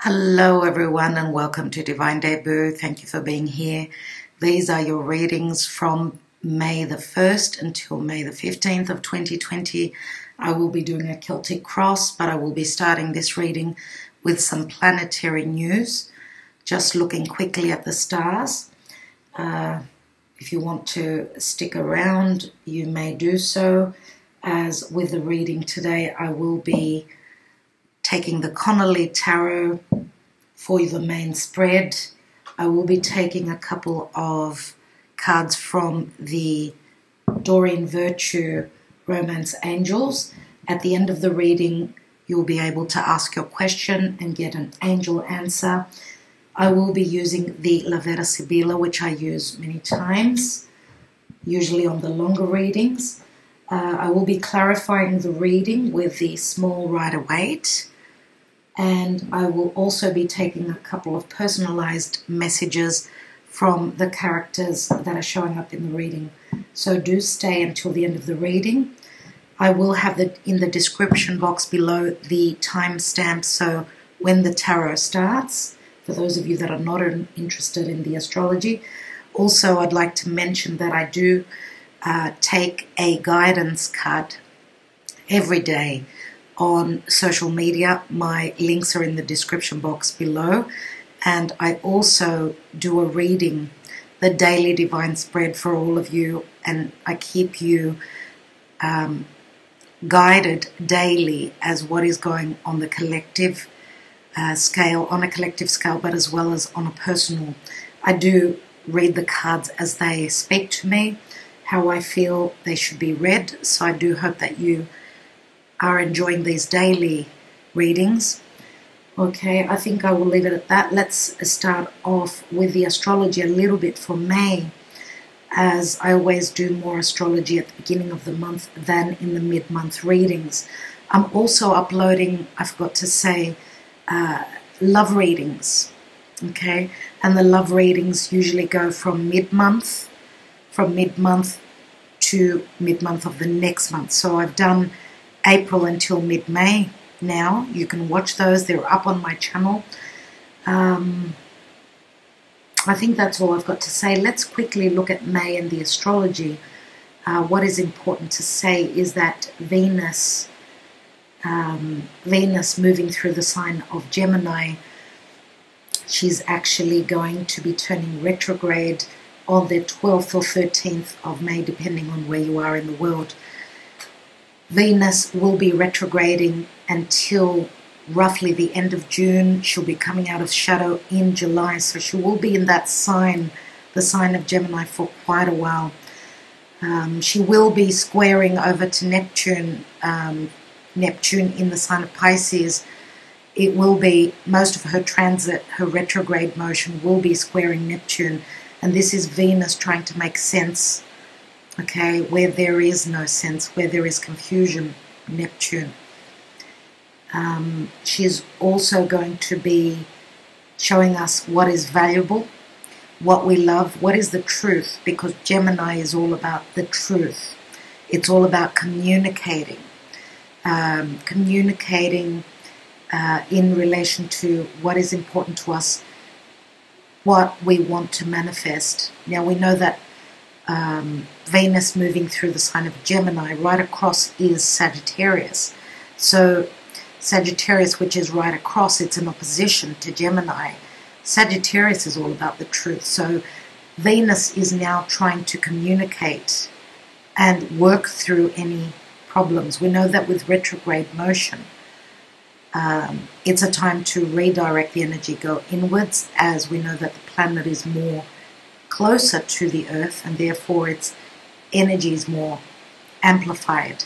Hello everyone and welcome to Divine Debut. Thank you for being here. These are your readings from May the 1st until May the 15th of 2020. I will be doing a Celtic cross, but I will be starting this reading with some planetary news. Just looking quickly at the stars. If you want to stick around, you may do so. As with the reading today, I will be taking the Connolly tarot for the main spread. I will be taking a couple of cards from the Doreen Virtue Romance Angels. At the end of the reading, you'll be able to ask your question and get an angel answer. I will be using the Vera Sibilla, which I use many times, usually on the longer readings. I will be clarifying the reading with the small Rider-Waite. And I will also be taking a couple of personalized messages from the characters that are showing up in the reading. So do stay until the end of the reading. I will have in the description box below the timestamp, so when the tarot starts, for those of you that are not interested in the astrology. Also, I'd like to mention that I do take a guidance card every day on social media. My links are in the description box below. And I also do a reading, the daily divine spread for all of you, and I keep you guided daily as what is going on the collective scale, but as well as on a personal. I do read the cards as they speak to me, how I feel they should be read. So I do hope that you are enjoying these daily readings. Okay, I think I will leave it at that. Let's start off with the astrology a little bit for May, as I always do more astrology at the beginning of the month than in the mid-month readings. I'm also uploading, I forgot to say, love readings. Okay, and the love readings usually go from mid-month to mid-month of the next month. So I've done April until mid-May now. You can watch those. They're up on my channel. I think that's all I've got to say. Let's quickly look at May and the astrology. What is important to say is that Venus moving through the sign of Gemini, she's actually going to be turning retrograde on the 12th or 13th of May, depending on where you are in the world. Venus will be retrograding until roughly the end of June. She'll be coming out of shadow in July, so she will be in that sign, the sign of Gemini, for quite a while. She will be squaring over to Neptune in the sign of Pisces. It will be, most of her transit, her retrograde motion will be squaring Neptune, and this is Venus trying to make sense. Okay, where there is no sense, where there is confusion, Neptune. She's also going to be showing us what is valuable, what we love, what is the truth, because Gemini is all about the truth. It's all about communicating. Communicating in relation to what is important to us, what we want to manifest. Now we know that Venus moving through the sign of Gemini, right across is Sagittarius. So Sagittarius, which is right across, it's an opposition to Gemini. Sagittarius is all about the truth. So Venus is now trying to communicate and work through any problems. We know that with retrograde motion, it's a time to redirect the energy, go inwards, as we know that the planet is more closer to the earth, and therefore its energy is more amplified.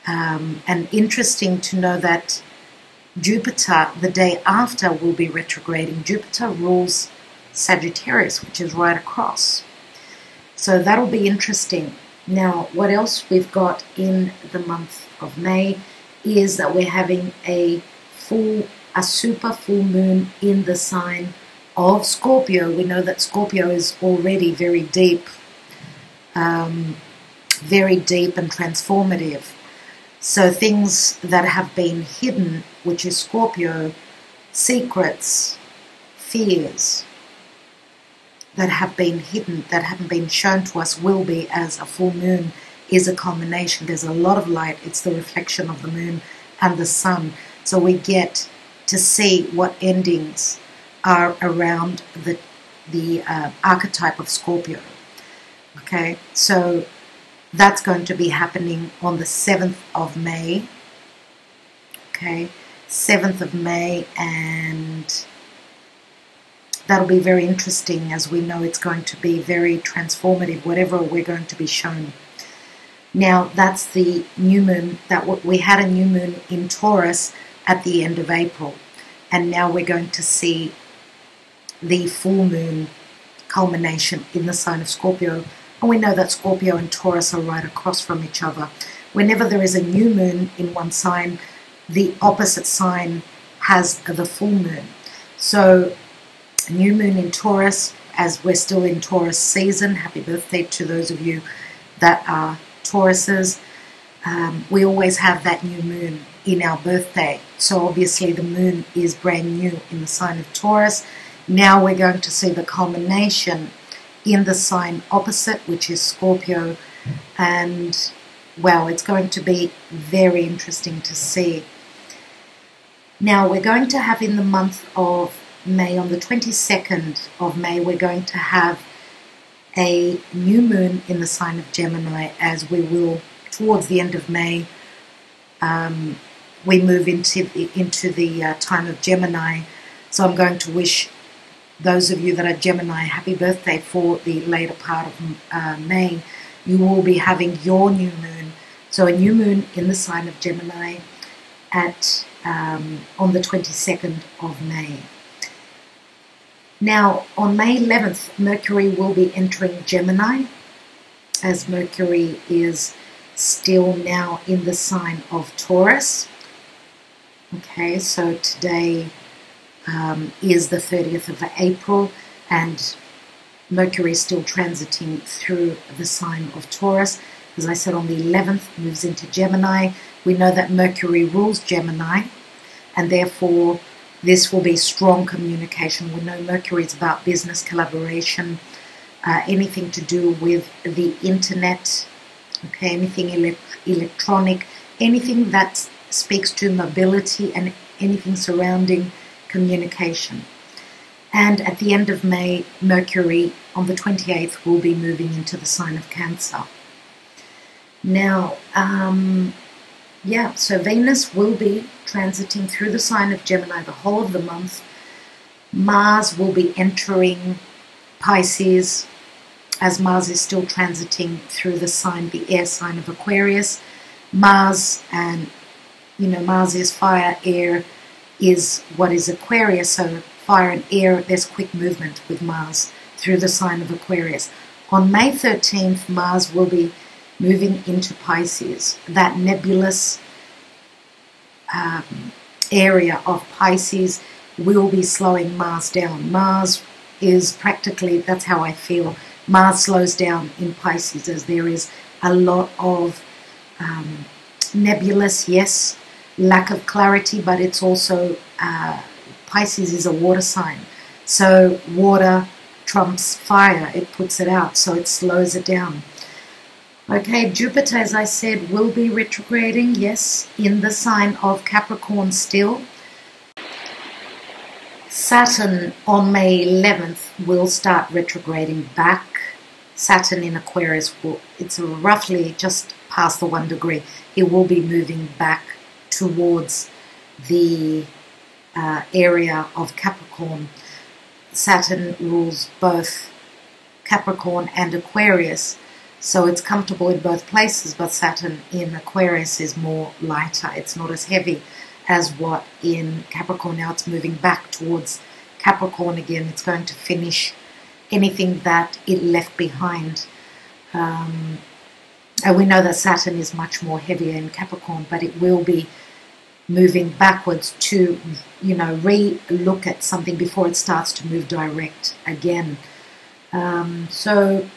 And interesting to know that Jupiter, the day after, will be retrograding. Jupiter rules Sagittarius, which is right across. So that'll be interesting. Now, what else we've got in the month of May is that we're having a super full moon in the sign of Scorpio. We know that Scorpio is already very deep and transformative. So things that have been hidden, which is Scorpio, secrets, fears that have been hidden, that haven't been shown to us, will be, as a full moon is a culmination. There's a lot of light. It's the reflection of the moon and the sun. So we get to see what endings are around the archetype of Scorpio. Okay, so that's going to be happening on the 7th of May. Okay, 7th of May, and that'll be very interesting, as we know it's going to be very transformative, whatever we're going to be shown. Now, that's the new moon. We had a new moon in Taurus at the end of April, and now we're going to see the full moon culmination in the sign of Scorpio. And we know that Scorpio and Taurus are right across from each other. Whenever there is a new moon in one sign, the opposite sign has the full moon. So, new moon in Taurus, as we're still in Taurus season. Happy birthday to those of you that are Tauruses. We always have that new moon in our birthday. So obviously the moon is brand new in the sign of Taurus. Now we're going to see the culmination in the sign opposite, which is Scorpio. And, well, it's going to be very interesting to see. Now we're going to have in the month of May, on the 22nd of May, we're going to have a new moon in the sign of Gemini, as we will, towards the end of May, we move into the time of Gemini. So I'm going to wish those of you that are Gemini happy birthday for the later part of May. You will be having your new moon. So a new moon in the sign of Gemini at on the 22nd of May. Now, on May 11th, Mercury will be entering Gemini, as Mercury is still now in the sign of Taurus. Okay, so today is the 30th of April, and Mercury is still transiting through the sign of Taurus. As I said, on the 11th, moves into Gemini. We know that Mercury rules Gemini, and therefore this will be strong communication. We know Mercury is about business, collaboration, anything to do with the internet, okay, anything electronic, anything that speaks to mobility, and anything surrounding communication. And at the end of May, Mercury on the 28th will be moving into the sign of Cancer. Now, so Venus will be transiting through the sign of Gemini the whole of the month. Mars will be entering Pisces, as Mars is still transiting through the air sign of Aquarius. Mars, and Mars is fire, air is what is Aquarius, so fire and air, there's quick movement with Mars through the sign of Aquarius. On May 13th, Mars will be moving into Pisces. That nebulous area of Pisces will be slowing Mars down. Mars is practically, that's how I feel, Mars slows down in Pisces, as there is a lot of nebulous, yes, lack of clarity, but it's also, Pisces is a water sign. So water trumps fire, it puts it out, so it slows it down. Okay, Jupiter, as I said, will be retrograding, yes, in the sign of Capricorn still. Saturn on May 11th will start retrograding back. Saturn in Aquarius, it's roughly just past the 1 degree. It will be moving back towards the area of Capricorn. Saturn rules both Capricorn and Aquarius, so it's comfortable in both places, but Saturn in Aquarius is more lighter. It's not as heavy as what in Capricorn. Now it's moving back towards Capricorn again. It's going to finish anything that it left behind. And we know that Saturn is much more heavier in Capricorn, but it will be moving backwards to, re-look at something before it starts to move direct again. So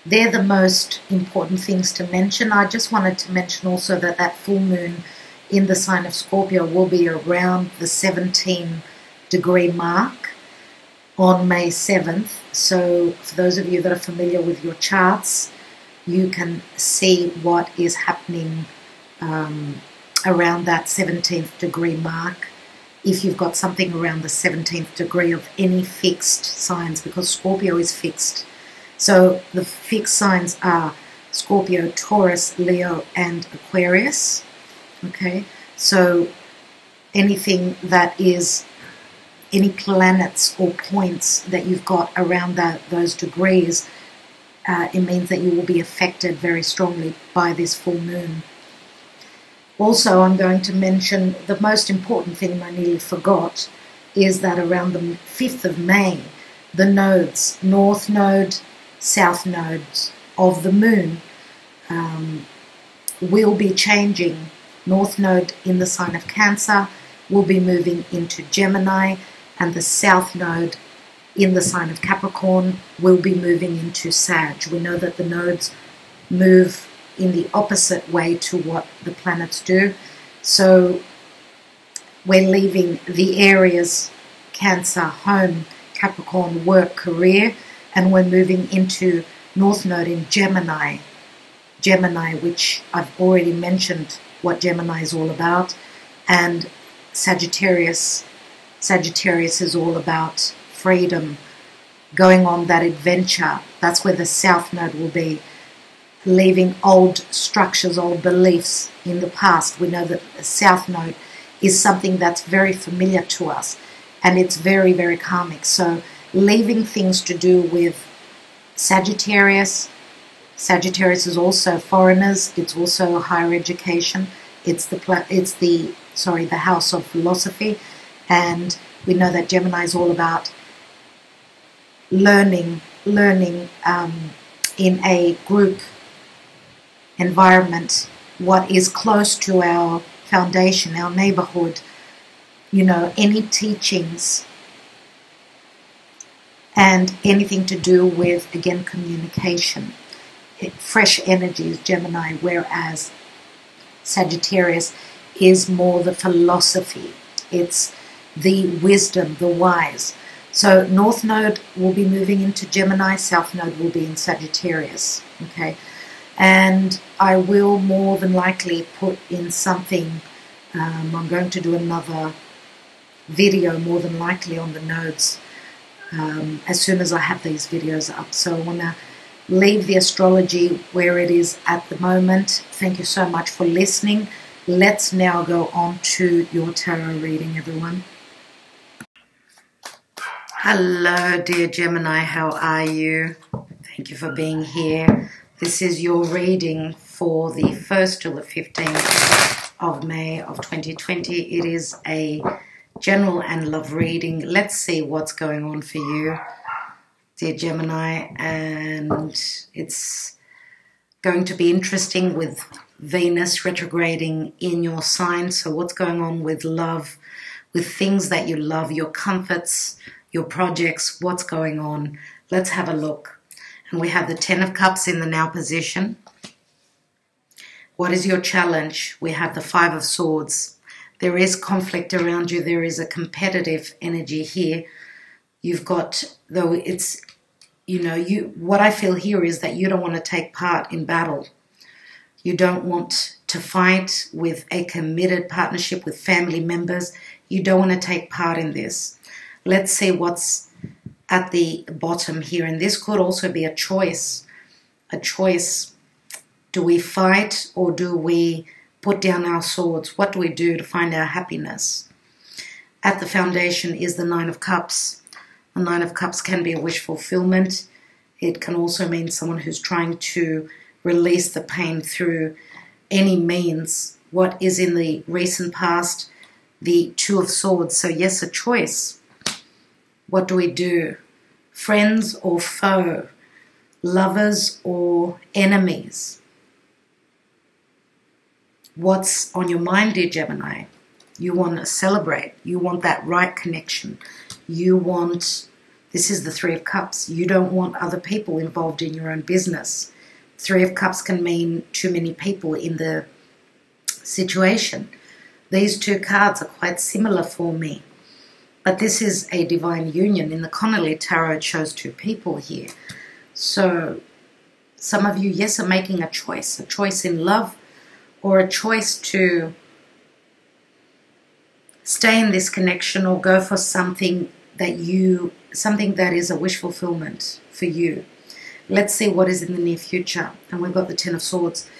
they're the most important things to mention. I just wanted to mention also that full moon in the sign of Scorpio will be around the 17-degree mark on May 7th. So for those of you that are familiar with your charts, you can see what is happening around that 17th degree mark. If you've got something around the 17th degree of any fixed signs, because Scorpio is fixed. So the fixed signs are Scorpio, Taurus, Leo, and Aquarius. Okay, so anything that is, any planets or points that you've got around those degrees, it means that you will be affected very strongly by this full moon. Also, I'm going to mention the most important thing I nearly forgot, is that around the 5th of May, the nodes, North Node, South Node of the moon, will be changing. North Node in the sign of Cancer will be moving into Gemini, and the South Node in the sign of Capricorn will be moving into Sag. We know that the nodes move in the opposite way to what the planets do. So we're leaving the areas Cancer, home, Capricorn, work, career, and we're moving into North Node in Gemini. Gemini, which I've already mentioned what Gemini is all about, and Sagittarius. Sagittarius is all about freedom, going on that adventure. That's where the South Node will be, leaving old structures, old beliefs in the past. We know that the South Node is something that's very familiar to us, and it's very, very karmic. So leaving things to do with Sagittarius. Sagittarius is also foreigners. It's also higher education. It's the house of philosophy, and we know that Gemini is all about learning in a group environment, what is close to our foundation, our neighborhood, any teachings and anything to do with, again, communication. Fresh energies, Gemini, whereas Sagittarius is more the philosophy. It's the wisdom, the wise. So North Node will be moving into Gemini, South Node will be in Sagittarius. Okay, and I will more than likely put in something. I'm going to do another video more than likely on the nodes as soon as I have these videos up. So I want to leave the astrology where it is at the moment. Thank you so much for listening. Let's now go on to your tarot reading, everyone. Hello, dear Gemini, how are you? Thank you for being here. This is your reading for the 1st till the 15th of May of 2020. It is a general and love reading. Let's see what's going on for you, dear Gemini, and it's going to be interesting with Venus retrograding in your sign. So what's going on with love, with things that you love, your comforts, your projects, what's going on? Let's have a look. And we have the 10 of Cups in the now position. What is your challenge? We have the 5 of Swords. There is conflict around you. There is a competitive energy here. You've got, though it's, what I feel here is that you don't want to take part in battle. You don't want to fight with a committed partnership with family members. You don't want to take part in this. Let's see what's at the bottom here. And this could also be a choice. A choice. Do we fight or do we put down our swords? What do we do to find our happiness? At the foundation is the 9 of Cups. The 9 of Cups can be a wish fulfillment. It can also mean someone who's trying to release the pain through any means. What is in the recent past? The 2 of Swords. So yes, a choice. What do we do? Friends or foe? Lovers or enemies? What's on your mind, dear Gemini? You want to celebrate. You want that right connection. You want, this is the 3 of Cups. You don't want other people involved in your own business. 3 of Cups can mean too many people in the situation. These two cards are quite similar for me. But this is a divine union. In the Connolly Tarot, it shows two people here. So some of you, yes, are making a choice in love, or a choice to stay in this connection or go for something that is a wish fulfillment for you. Let's see what is in the near future. And we've got the Ten of Swords.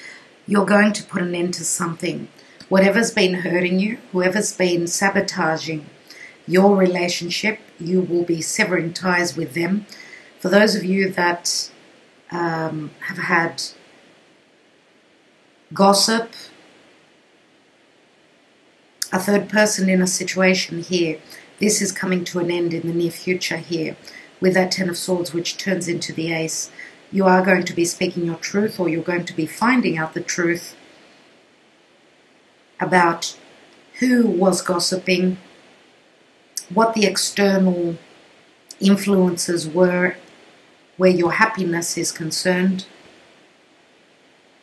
You're going to put an end to something. Whatever's been hurting you, whoever's been sabotaging your relationship, you will be severing ties with them. For those of you that have had gossip, a third person in a situation here, this is coming to an end in the near future here with that Ten of Swords, which turns into the Ace. You are going to be speaking your truth, or you're going to be finding out the truth about who was gossiping, what the external influences were, where your happiness is concerned.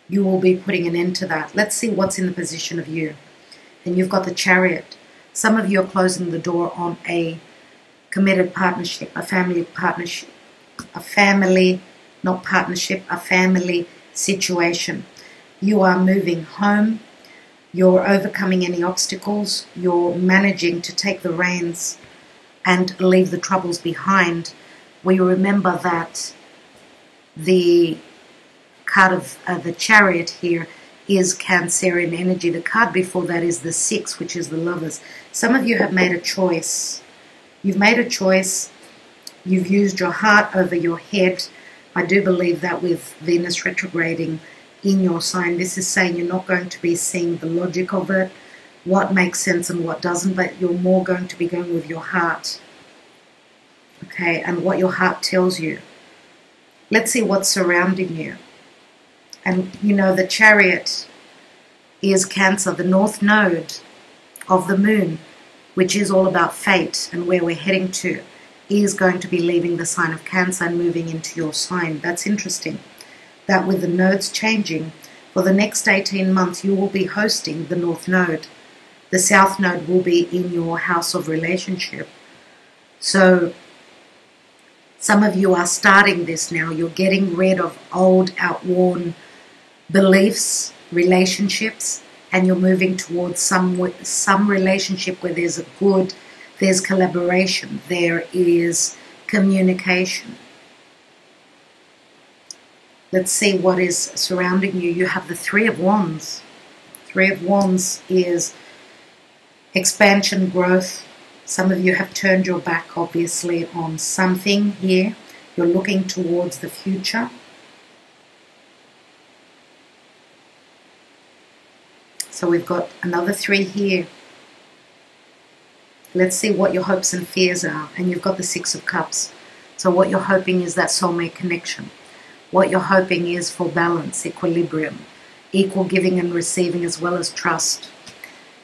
You will be putting an end to that. Let's see what's in the position of you. And you've got the Chariot. Some of you are closing the door on a committed partnership, a family partnership, a family, not partnership, a family situation. You are moving home. You're overcoming any obstacles. You're managing to take the reins and leave the troubles behind. We remember that the card of the Chariot here is Cancerian energy. The card before that is the Six, which is the Lovers. Some of you have made a choice. You've made a choice. You've used your heart over your head. I do believe that with Venus retrograding in your sign, this is saying you're not going to be seeing the logic of it, what makes sense and what doesn't, but you're more going to be going with your heart. Okay, and what your heart tells you. Let's see what's surrounding you. And you know, the Chariot is Cancer, the north node of the moon, which is all about fate and where we're heading to, is going to be leaving the sign of Cancer and moving into your sign. That's interesting. That with the nodes changing, for the next 18 months you will be hosting the north node. The south node will be in your house of relationship. So some of you are starting this now. You're getting rid of old, outworn beliefs, relationships, and you're moving towards some relationship where there's collaboration, there is communication. Let's see what is surrounding you. You have the Three of Wands. Three of Wands is expansion, growth. Some of you have turned your back, obviously, on something here. You're looking towards the future. So we've got another three here. Let's see what your hopes and fears are. And you've got the Six of Cups. So what you're hoping is that soulmate connection. What you're hoping is for balance, equilibrium, equal giving and receiving, as well as trust.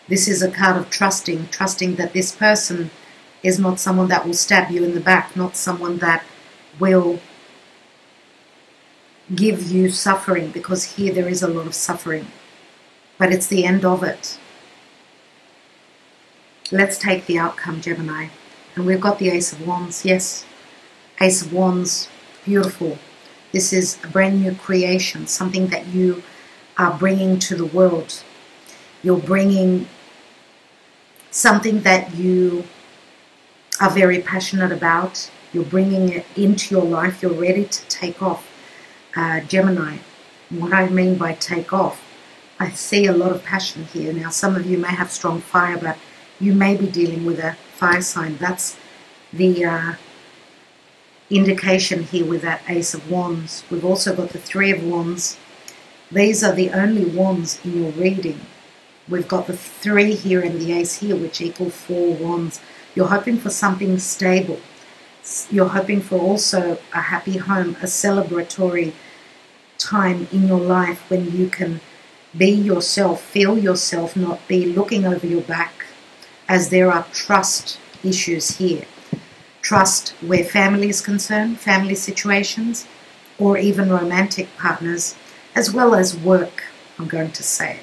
This is a card of trusting that this person is not someone that will stab you in the back, not someone that will give you suffering, because here there is a lot of suffering. But it's the end of it. Let's take the outcome, Gemini. And we've got the Ace of Wands. Yes, Ace of Wands, beautiful. This is a brand new creation, something that you are bringing to the world. You're bringing something that you are very passionate about. You're bringing it into your life. You're ready to take off. Gemini, what I mean by take off, I see a lot of passion here. Now, some of you may have strong fire, but you may be dealing with a fire sign. That's the indication here with that Ace of Wands. We've also got the Three of Wands. These are the only wands in your reading. We've got the 3 here and the Ace here, which equal 4 wands. You're hoping for something stable. You're hoping for also a happy home, a celebratory time in your life when you can be yourself, feel yourself, not be looking over your back, as there are trust issues here. Trust where family is concerned, family situations, or even romantic partners, as well as work, I'm going to say.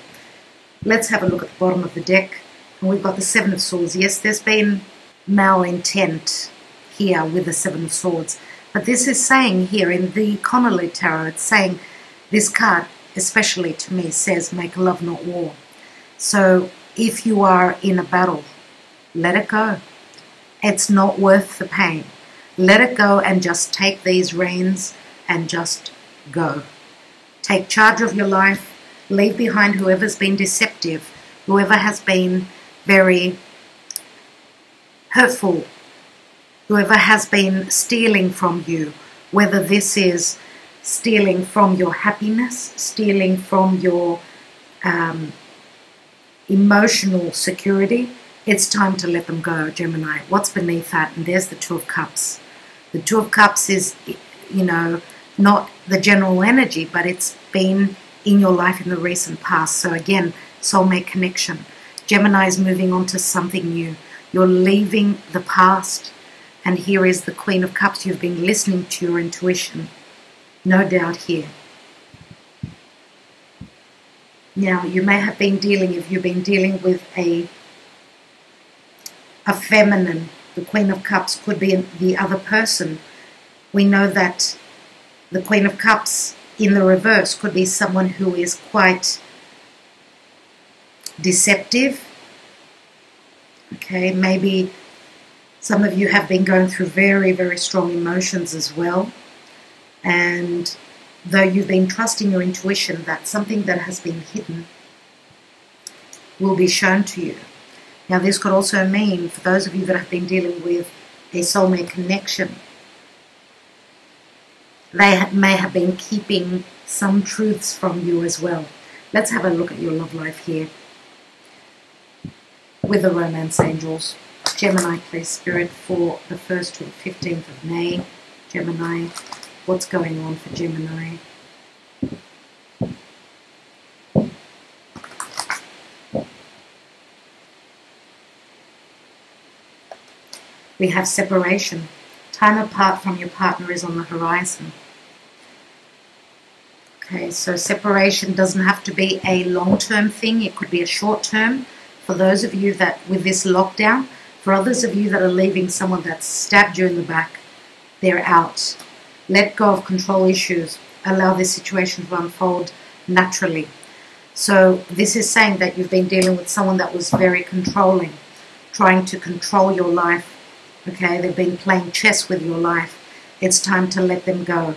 Let's have a look at the bottom of the deck. And we've got the Seven of Swords. Yes, there's been malintent here with the Seven of Swords. But this is saying here in the Connolly Tarot, it's saying this card, especially to me, says make love, not war. So if you are in a battle, let it go. It's not worth the pain. Let it go and just take these reins and just go. Take charge of your life. Leave behind whoever's been deceptive, whoever has been very hurtful, whoever has been stealing from you, whether this is stealing from your happiness, stealing from your emotional security. It's time to let them go, Gemini. What's beneath that? And there's the Two of Cups. The Two of Cups is, you know, not the general energy, but it's been in your life in the recent past. So again, soulmate connection. Gemini is moving on to something new. You're leaving the past. And here is the Queen of Cups. You've been listening to your intuition. No doubt here. Now, you may have been dealing, if you've been dealing with a feminine, the Queen of Cups could be the other person. We know that the Queen of Cups in the reverse could be someone who is quite deceptive. Okay, maybe some of you have been going through very, very strong emotions as well. And though you've been trusting your intuition, that something that has been hidden will be shown to you. Now, this could also mean, for those of you that have been dealing with a soulmate connection, they may have been keeping some truths from you as well. Let's have a look at your love life here with the romance angels. Gemini, please, Spirit, for the 1st to the 15th of May. Gemini, what's going on for Gemini? We have separation. Time apart from your partner is on the horizon. Okay, so separation doesn't have to be a long-term thing. It could be a short-term. For those of you that, with this lockdown, for others of you that are leaving someone that stabbed you in the back, they're out. Let go of control issues. Allow this situation to unfold naturally. So this is saying that you've been dealing with someone that was very controlling, trying to control your life. Okay, they've been playing chess with your life. It's time to let them go.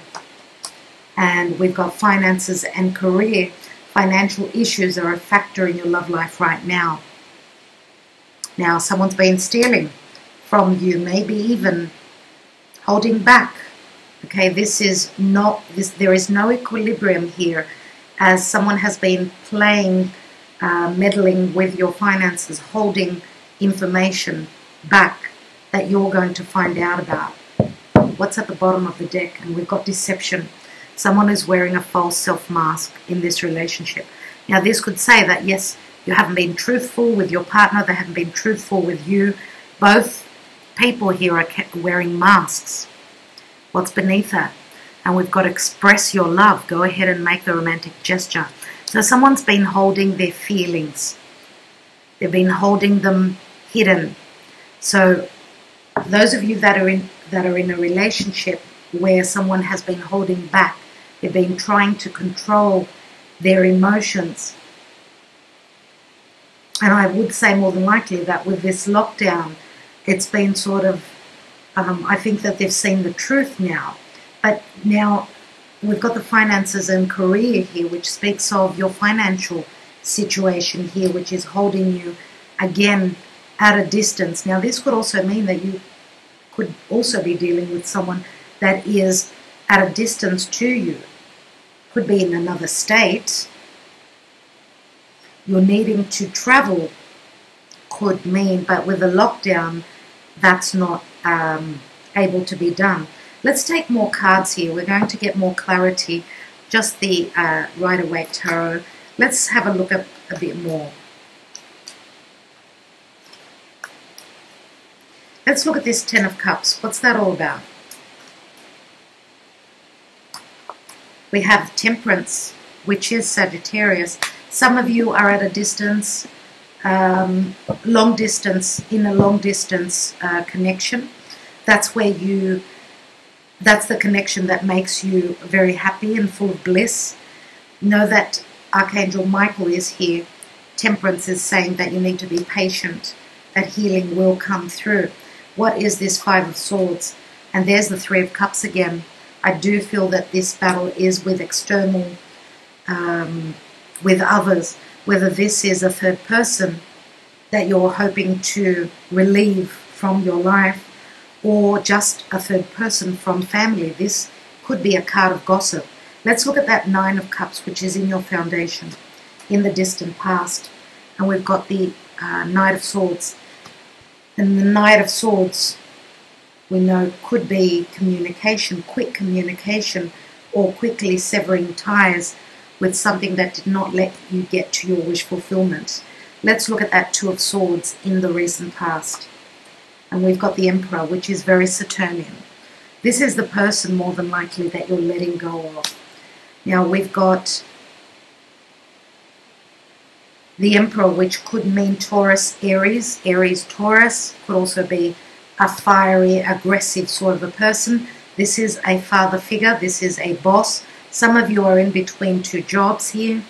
And we've got finances and career. Financial issues are a factor in your love life right now. Now, someone's been stealing from you, maybe even holding back. Okay, this is not, there is no equilibrium here, as someone has been playing, meddling with your finances, holding information back that you're going to find out about. What's at the bottom of the deck? And we've got deception. Someone is wearing a false self-mask in this relationship. Now, this could say that, yes, you haven't been truthful with your partner, they haven't been truthful with you. Both people here are wearing masks. What's beneath that? And we've got to express your love. Go ahead and make the romantic gesture. So someone's been holding their feelings. They've been holding them hidden. So those of you that are in a relationship where someone has been holding back, they've been trying to control their emotions. And I would say more than likely that with this lockdown, it's been sort of, I think that they've seen the truth now. But now we've got the finances and career here, which speaks of your financial situation here, which is holding you, again, at a distance. Now, this could also mean that you could also be dealing with someone that is at a distance to you. Could be in another state. You're needing to travel, could mean, but with a lockdown, that's not able to be done. Let's take more cards here. We're going to get more clarity. Just the Rider-Waite Tarot. Let's have a look at a bit more. Let's look at this Ten of Cups. What's that all about? We have Temperance, which is Sagittarius. Some of you are at a distance. long distance, in a long distance connection. That's where that's the connection that makes you very happy and full of bliss. Know that Archangel Michael is here. Temperance is saying that you need to be patient, that healing will come through. What is this Five of Swords? And there's the Three of Cups again. I do feel that this battle is with external, with others, whether this is a third person that you're hoping to relieve from your life, or just a third person from family. This could be a card of gossip. Let's look at that Nine of Cups, which is in your foundation, in the distant past. And we've got the Knight of Swords. And the Knight of Swords, we know, could be communication, quick communication, or quickly severing ties with something that did not let you get to your wish fulfillment. Let's look at that Two of Swords in the recent past. And we've got the Emperor, which is very Saturnian. This is the person more than likely that you're letting go of. Now we've got the Emperor, which could mean Taurus, Aries, Aries, Taurus. Could also be a fiery, aggressive sort of a person. This is a father figure. This is a boss. Some of you are in between two jobs here.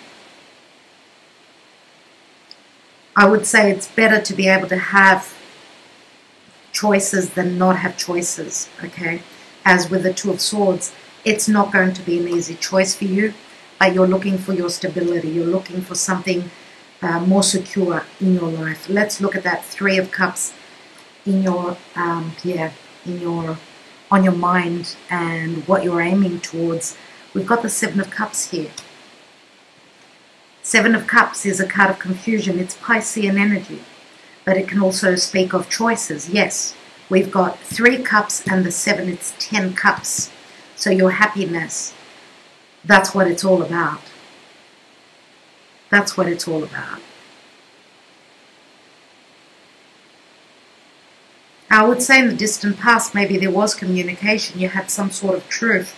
I would say it's better to be able to have choices than not have choices, okay? As with the Two of Swords, it's not going to be an easy choice for you, but you're looking for your stability. You're looking for something more secure in your life. Let's look at that Three of Cups in your, on your mind and what you're aiming towards. We've got the Seven of Cups here. Seven of Cups is a card of confusion. It's Piscean energy, but it can also speak of choices. Yes, we've got 3 cups and the 7, it's 10 cups. So your happiness, that's what it's all about. That's what it's all about. I would say in the distant past, maybe there was communication. You had some sort of truth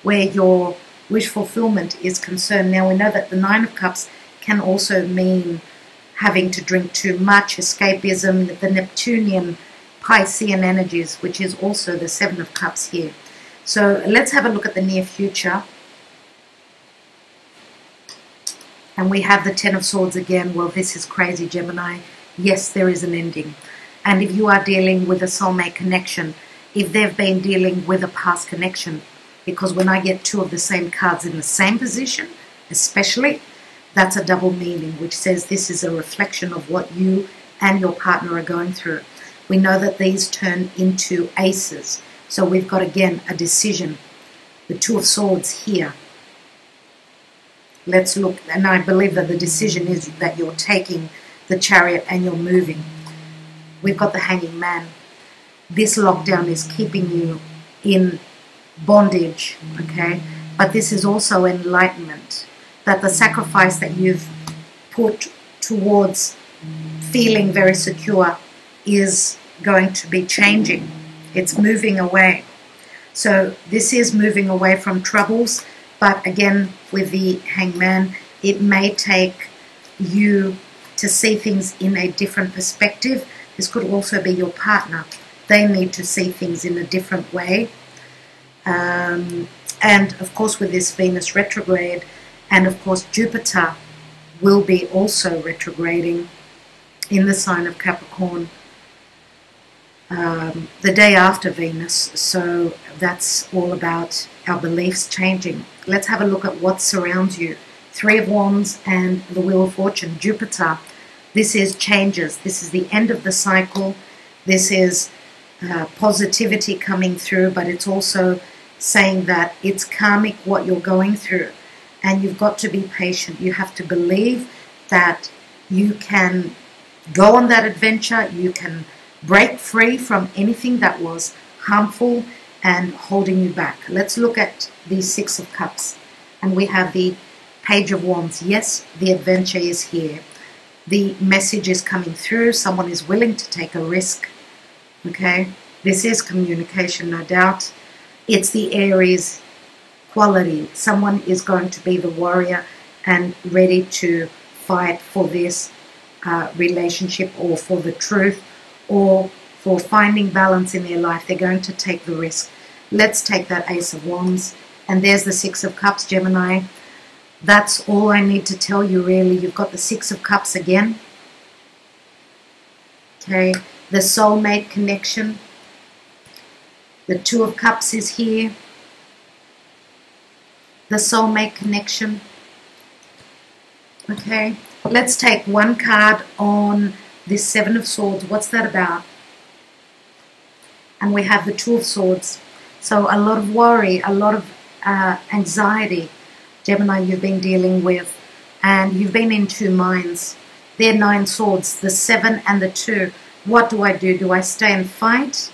where your wish fulfillment is concerned. Now we know that the Nine of Cups can also mean having to drink too much, escapism, the Neptunian Piscean energies, which is also the Seven of Cups here. So let's have a look at the near future. And we have the Ten of Swords again. Well, this is crazy, Gemini. Yes, there is an ending. And if you are dealing with a soulmate connection, if they've been dealing with a past connection, because when I get 2 of the same cards in the same position, especially, that's a double meaning, which says this is a reflection of what you and your partner are going through. We know that these turn into aces. So we've got, again, a decision. The Two of Swords here. Let's look, and I believe that the decision is that you're taking the Chariot and you're moving. We've got the Hanging Man. This lockdown is keeping you in bondage, okay? But this is also enlightenment, that the sacrifice that you've put towards feeling very secure is going to be changing. It's moving away. So this is moving away from troubles, but again, with the Hangman, it may take you to see things in a different perspective. This could also be your partner. They need to see things in a different way. And of course, with this Venus retrograde, and of course Jupiter will be also retrograding in the sign of Capricorn the day after Venus. So that's all about our beliefs changing. Let's have a look at what surrounds you. 3 of Wands and the Wheel of Fortune. Jupiter, this is changes. This is the end of the cycle. This is positivity coming through, but it's also saying that it's karmic what you're going through, and you've got to be patient. You have to believe that you can go on that adventure. You can break free from anything that was harmful and holding you back. Let's look at the 6 of Cups, and we have the Page of Wands. Yes, the adventure is here. The message is coming through. Someone is willing to take a risk. Okay, this is communication, no doubt. It's the Aries quality. Someone is going to be the warrior and ready to fight for this relationship, or for the truth, or for finding balance in their life. They're going to take the risk. Let's take that Ace of Wands. And there's the Six of Cups, Gemini. That's all I need to tell you, really. You've got the Six of Cups again. Okay, the soulmate connection. The Two of Cups is here. The soulmate connection. Okay, let's take one card on this Seven of Swords. What's that about? And we have the Two of Swords. So a lot of worry, a lot of anxiety, Gemini, you've been dealing with, and you've been in two minds. They're Nine Swords, the Seven and the Two. What do I do? Do I stay and fight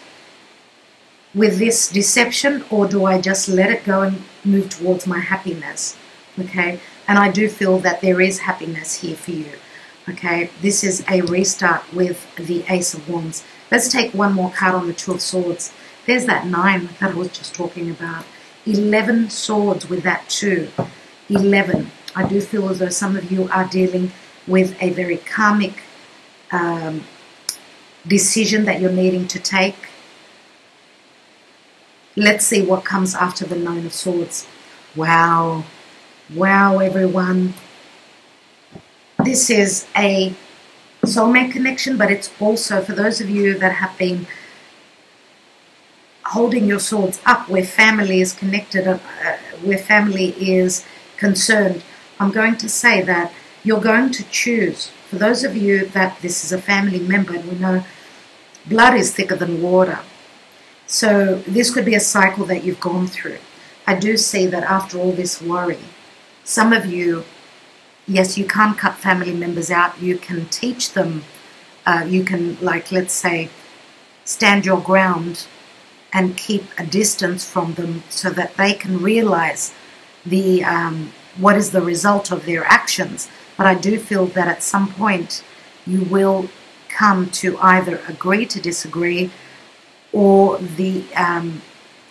with this deception, or do I just let it go and move towards my happiness? Okay, and I do feel that there is happiness here for you. Okay, this is a restart with the Ace of Wands. Let's take one more card on the Two of Swords. There's that 9 that I was just talking about. 11 swords with that 2. 11. I do feel as though some of you are dealing with a very karmic decision that you're needing to take. Let's see what comes after the 9 of Swords. Wow. Wow, everyone. This is a soulmate connection, but it's also for those of you that have been holding your swords up, where family is connected, where family is concerned. I'm going to say that you're going to choose, for those of you that this is a family member, and we know blood is thicker than water. So this could be a cycle that you've gone through. I do see that after all this worry, some of you, yes, you can't cut family members out. You can teach them. You can, like, let's say, stand your ground and keep a distance from them so that they can realize the what is the result of their actions. But I do feel that at some point you will come to either agree to disagree, or the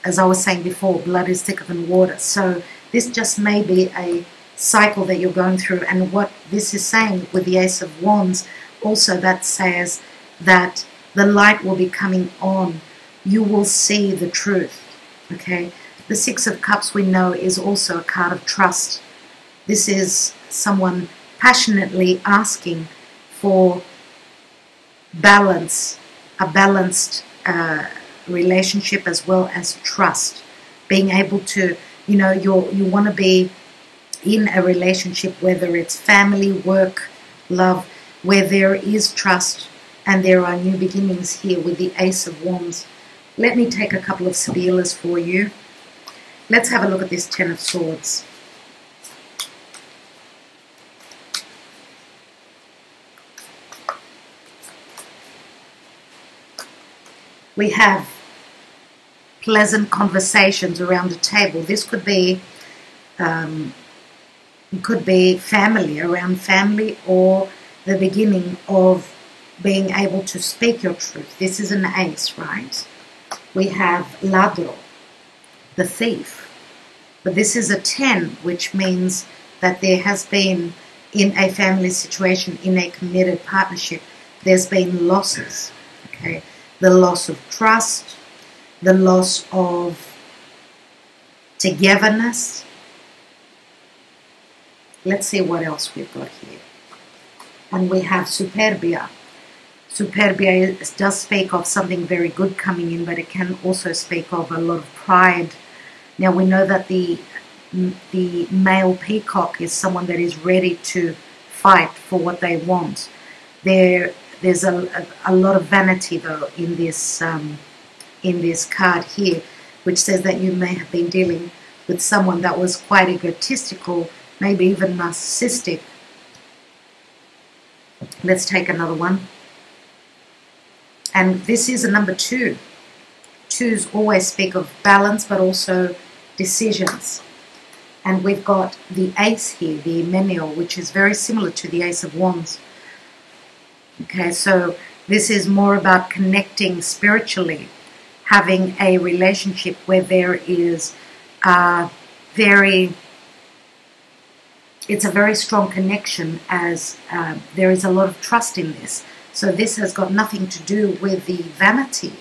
as I was saying before, blood is thicker than water. So this just may be a cycle that you're going through. And what this is saying with the Ace of Wands, also that says that the light will be coming on. You will see the truth. Okay, the Six of Cups, we know, is also a card of trust. This is someone passionately asking for balance, a balanced relationship, as well as trust. Being able to, you know, you want to be in a relationship, whether it's family, work, love, where there is trust and there are new beginnings here with the Ace of Wands. Let me take a couple of Sibillas for you. Let's have a look at this Ten of Swords. We have pleasant conversations around the table. This could be family, around family, or the beginning of being able to speak your truth. This is an ace, right? We have ladro, the thief. But this is a 10, which means that there has been, in a family situation, in a committed partnership, there's been losses. Okay, the loss of trust, the loss of togetherness. Let's see what else we've got here. And we have superbia. Superbia does speak of something very good coming in, but it can also speak of a lot of pride. Now we know that the male peacock is someone that is ready to fight for what they want. There's a lot of vanity, though, in this card here, which says that you may have been dealing with someone that was quite egotistical, maybe even narcissistic. Let's take another one. And this is a number 2. 2s always speak of balance, but also decisions. And we've got the ace here, the Menio, which is very similar to the Ace of Wands. Okay, so this is more about connecting spiritually, having a relationship where there is very it's a very strong connection, as there is a lot of trust in this. So this has got nothing to do with the vanity,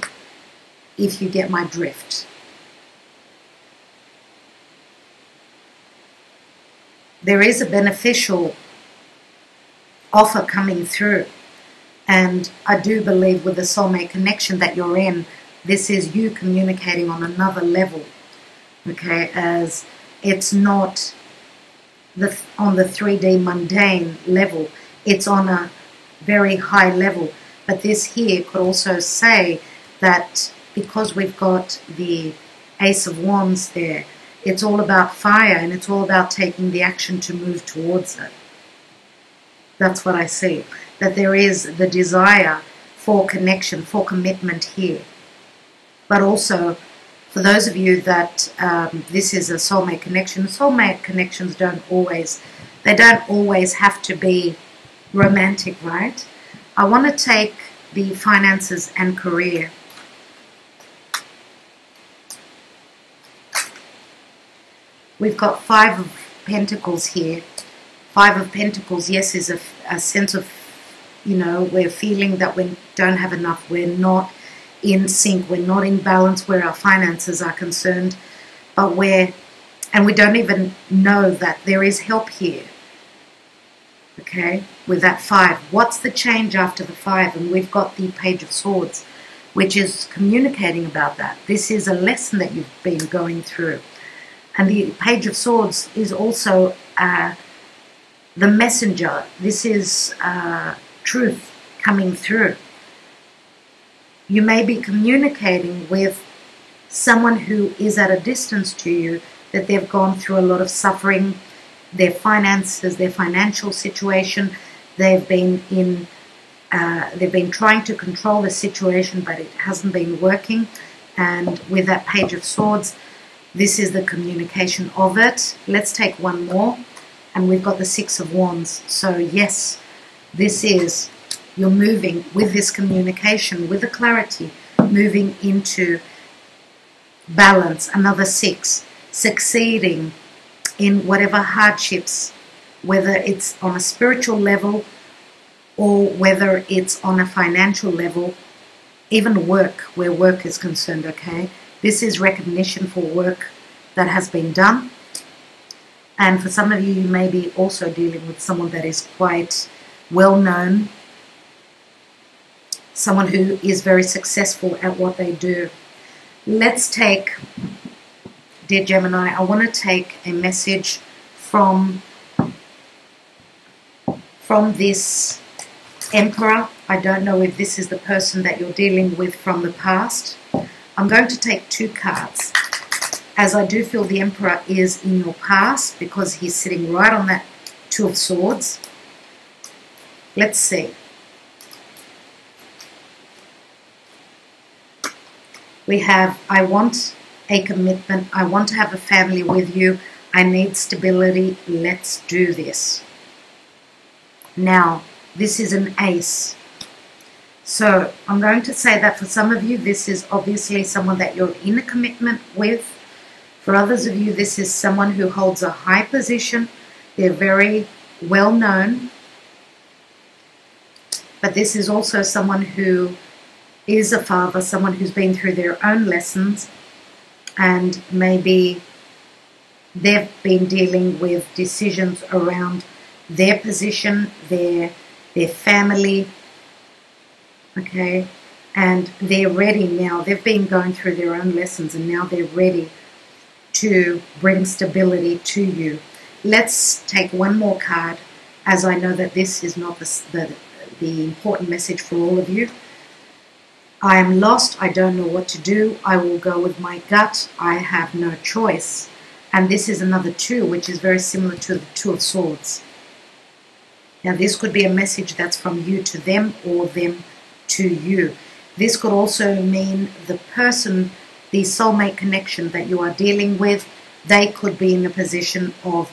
if you get my drift. There is a beneficial offer coming through. And I do believe with the soulmate connection that you're in, this is you communicating on another level. Okay, as it's not on the 3D mundane level, it's on a very high level. But this here could also say that because we've got the Ace of Wands there, it's all about fire, and it's all about taking the action to move towards it. That's what I see. That there is the desire for connection, for commitment here. But also, for those of you that this is a soulmate connection, soulmate connections don't always have to be romantic, right? I want to take the finances and career. We've got 5 of Pentacles here. 5 of Pentacles, yes, is a sense of, you know, we're feeling that we don't have enough. We're not in sync. We're not in balance where our finances are concerned. But and we don't even know that there is help here. Okay, with that 5. What's the change after the 5? And we've got the Page of Swords, which is communicating about that. This is a lesson that you've been going through. And the Page of Swords is also the messenger. This is truth coming through. You may be communicating with someone who is at a distance to you, that they've gone through a lot of suffering, their finances, their financial situation. They've been trying to control the situation, but it hasn't been working. And with that Page of Swords, this is the communication of it. Let's take one more. And we've got the 6 of Wands. So yes, this is, you're moving with this communication, with the clarity, moving into balance. Another 6, succeeding in whatever hardships, whether it's on a spiritual level or whether it's on a financial level, even work, where work is concerned, okay? This is recognition for work that has been done. And for some of you, you may be also dealing with someone that is quite well known, someone who is very successful at what they do. Let's take, dear Gemini, I want to take a message from this Emperor. I don't know if this is the person that you're dealing with from the past. I'm going to take 2 cards, as I do feel the Emperor is in your past because he's sitting right on that 2 of Swords. Let's see. We have, I want a commitment. I want to have a family with you. I need stability. Let's do this. Now, this is an Ace. So I'm going to say that for some of you, this is obviously someone that you're in a commitment with. For others of you, this is someone who holds a high position. They're very well known. But this is also someone who is a father, someone who's been through their own lessons, and maybe they've been dealing with decisions around their position, their family, okay, and they're ready now. They've been going through their own lessons, and now they're ready to bring stability to you. Let's take one more card, as I know that this is not the important message for all of you. I am lost. I don't know what to do. I will go with my gut. I have no choice. And this is another 2, which is very similar to the 2 of Swords. Now, this could be a message that's from you to them or them to you. This could also mean the person, the soulmate connection that you are dealing with, they could be in a position of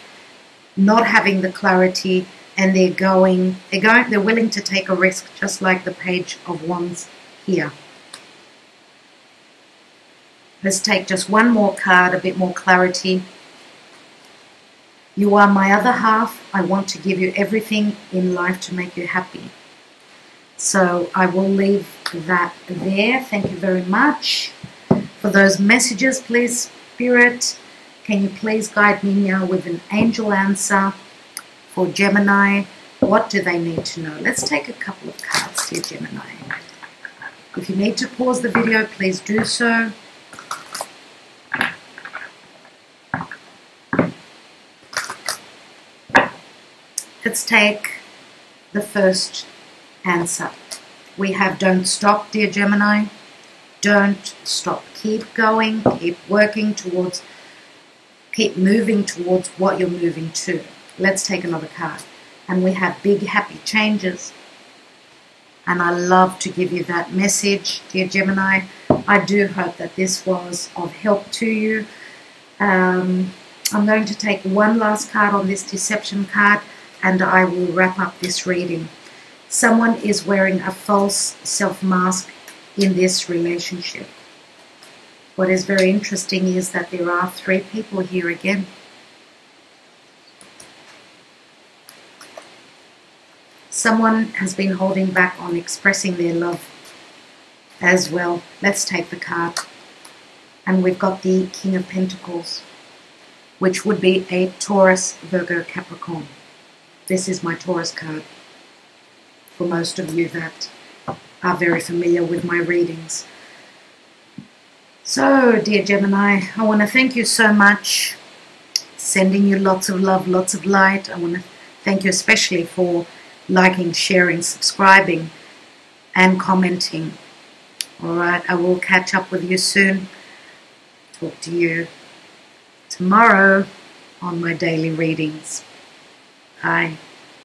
not having the clarity, and they're willing to take a risk, just like the Page of Wands here. Let's take just one more card, a bit more clarity. You are my other half. I want to give you everything in life to make you happy. So I will leave that there. Thank you very much for those messages. Please, Spirit, can you please guide me now with an angel answer for Gemini? What do they need to know? Let's take a couple of cards, dear Gemini. If you need to pause the video, please do so. Let's take the first answer. We have don't stop, dear Gemini. Don't stop. Keep going. Keep working towards, keep moving towards what you're moving to. Let's take another card. And we have big happy changes. And I love to give you that message, dear Gemini. I do hope that this was of help to you. I'm going to take one last card on this deception card, and I will wrap up this reading. Someone is wearing a false self-mask in this relationship. What is very interesting is that there are 3 people here again. Someone has been holding back on expressing their love as well. Let's take the card. And we've got the King of Pentacles, which would be a Taurus, Virgo, Capricorn. This is my Taurus card. For most of you that are very familiar with my readings. So, dear Gemini, I want to thank you so much. Sending you lots of love, lots of light. I want to thank you especially for liking, sharing, subscribing, and commenting. Alright, I will catch up with you soon. Talk to you tomorrow on my daily readings. Bye.